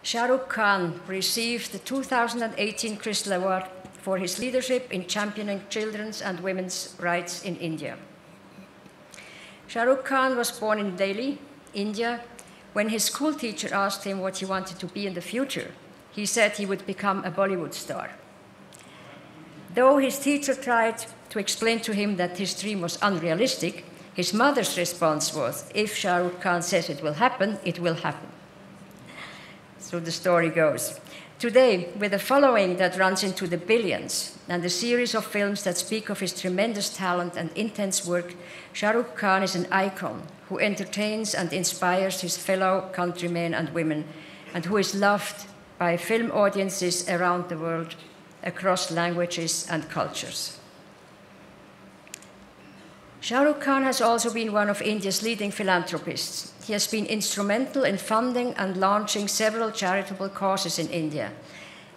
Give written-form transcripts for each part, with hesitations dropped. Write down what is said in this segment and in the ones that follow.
Shah Rukh Khan received the 2018 Crystal Award for his leadership in championing children's and women's rights in India. Shah Rukh Khan was born in Delhi, India. When his school teacher asked him what he wanted to be in the future, he said he would become a Bollywood star. Though his teacher tried to explain to him that his dream was unrealistic, his mother's response was, if Shah Rukh Khan says it will happen, it will happen. So the story goes. Today, with a following that runs into the billions and a series of films that speak of his tremendous talent and intense work, Shah Rukh Khan is an icon who entertains and inspires his fellow countrymen and women, and who is loved by film audiences around the world, across languages and cultures. Shah Rukh Khan has also been one of India's leading philanthropists. He has been instrumental in funding and launching several charitable causes in India.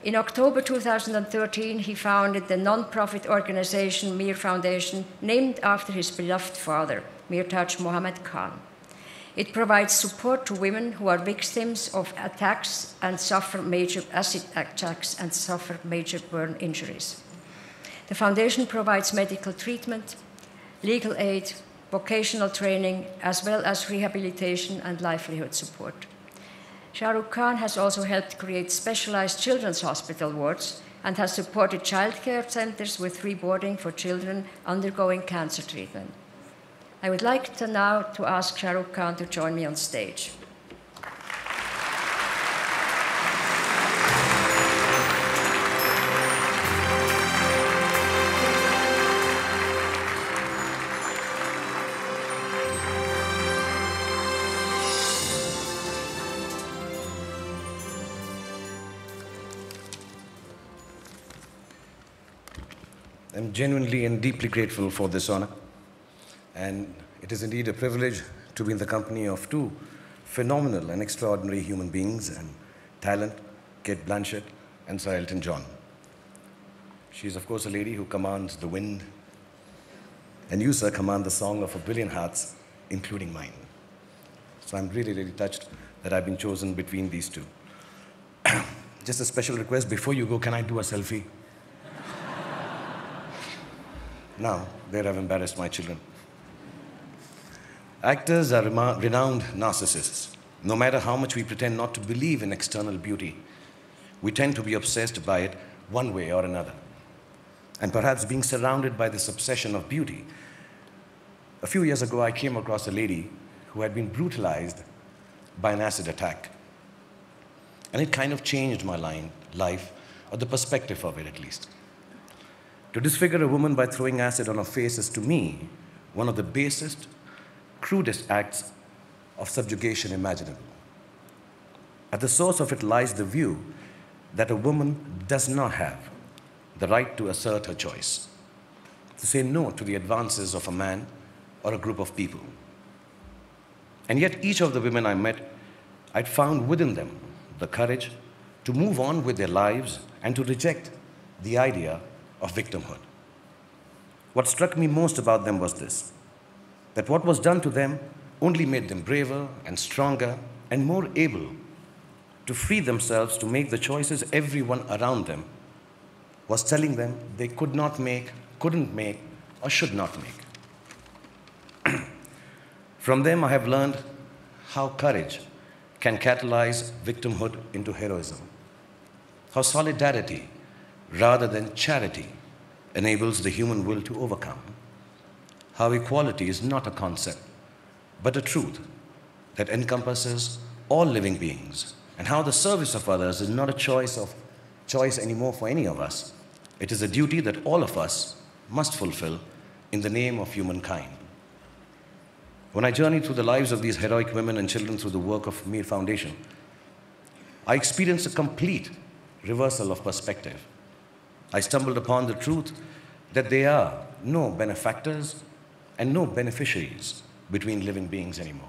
In October 2013, he founded the non-profit organization Mir Foundation, named after his beloved father, Mirtaj Mohammed Khan. It provides support to women who are victims of attacks and suffer major acid attacks and suffer major burn injuries. The foundation provides medical treatment, legal aid, vocational training, as well as rehabilitation and livelihood support. Shah Rukh Khan has also helped create specialized children's hospital wards and has supported childcare centers with free boarding for children undergoing cancer treatment. I would like to now ask Shah Rukh Khan to join me on stage. I'm genuinely and deeply grateful for this honor, and it is indeed a privilege to be in the company of two phenomenal and extraordinary human beings and talent, Cate Blanchett and Sir Elton John. She is, of course, a lady who commands the wind, and you, sir, command the song of a billion hearts, including mine. So I'm really, really touched that I've been chosen between these two. Just a special request, before you go, can I do a selfie? Now, there I've embarrassed my children. Actors are renowned narcissists. No matter how much we pretend not to believe in external beauty, we tend to be obsessed by it one way or another. And perhaps being surrounded by this obsession of beauty, a few years ago I came across a lady who had been brutalized by an acid attack. And it kind of changed my life, or the perspective of it at least. To disfigure a woman by throwing acid on her face is, to me, one of the basest, crudest acts of subjugation imaginable. At the source of it lies the view that a woman does not have the right to assert her choice, to say no to the advances of a man or a group of people. And yet each of the women I met, I'd found within them the courage to move on with their lives and to reject the idea of victimhood. What struck me most about them was this, that what was done to them only made them braver and stronger and more able to free themselves to make the choices everyone around them was telling them they could not make, couldn't make, or should not make. From them, I have learned how courage can catalyze victimhood into heroism, how solidarity rather than charity enables the human will to overcome, how equality is not a concept, but a truth that encompasses all living beings, and how the service of others is not a choice anymore for any of us. It is a duty that all of us must fulfill in the name of humankind. When I journeyed through the lives of these heroic women and children through the work of Mir Foundation, I experienced a complete reversal of perspective. I stumbled upon the truth that there are no benefactors and no beneficiaries between living beings anymore.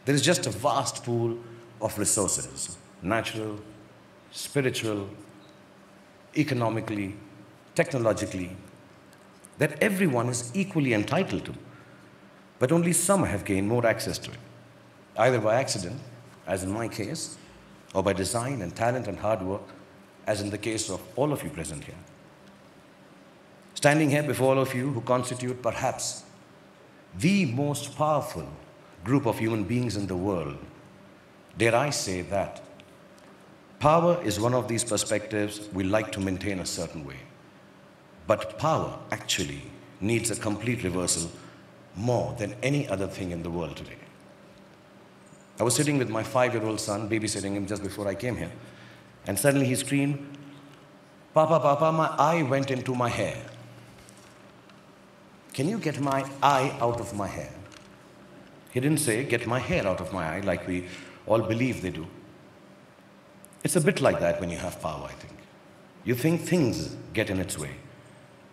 There is just a vast pool of resources, natural, spiritual, economically, technologically, that everyone is equally entitled to, but only some have gained more access to it, either by accident, as in my case, or by design and talent and hard work, as in the case of all of you present here. Standing here before all of you who constitute perhaps the most powerful group of human beings in the world, dare I say that power is one of these perspectives we like to maintain a certain way. But power actually needs a complete reversal more than any other thing in the world today. I was sitting with my 5-year-old son, babysitting him just before I came here, and suddenly he screamed, "Papa, Papa, my eye went into my hair. Can you get my eye out of my hair?" He didn't say, "Get my hair out of my eye," like we all believe they do. It's a bit like that when you have power, I think. You think things get in its way,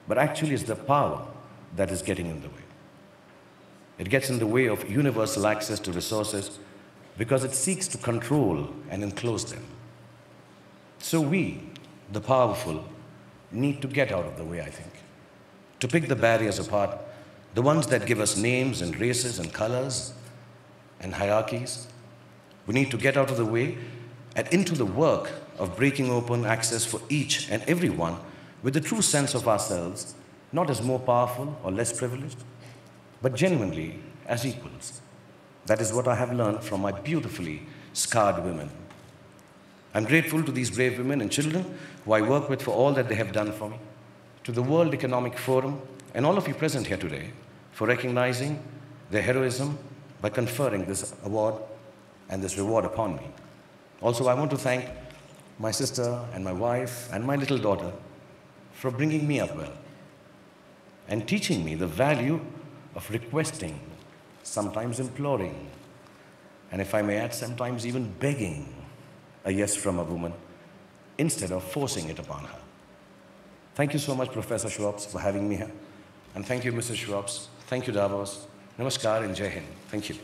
but actually it's the power that is getting in the way. It gets in the way of universal access to resources because it seeks to control and enclose them. So we, the powerful, need to get out of the way, I think. To pick the barriers apart, the ones that give us names and races and colors and hierarchies. We need to get out of the way and into the work of breaking open access for each and everyone with a true sense of ourselves, not as more powerful or less privileged, but genuinely as equals. That is what I have learned from my beautifully scarred women. I'm grateful to these brave women and children who I work with for all that they have done for me, to the World Economic Forum and all of you present here today for recognizing their heroism by conferring this award and this reward upon me. Also, I want to thank my sister and my wife and my little daughter for bringing me up well and teaching me the value of requesting, sometimes imploring, and if I may add, sometimes even begging a yes from a woman instead of forcing it upon her. Thank you so much, Professor Schwartz, for having me here. And thank you, Mrs. Schwartz. Thank you, Davos. Namaskar and Jai Hind. Thank you.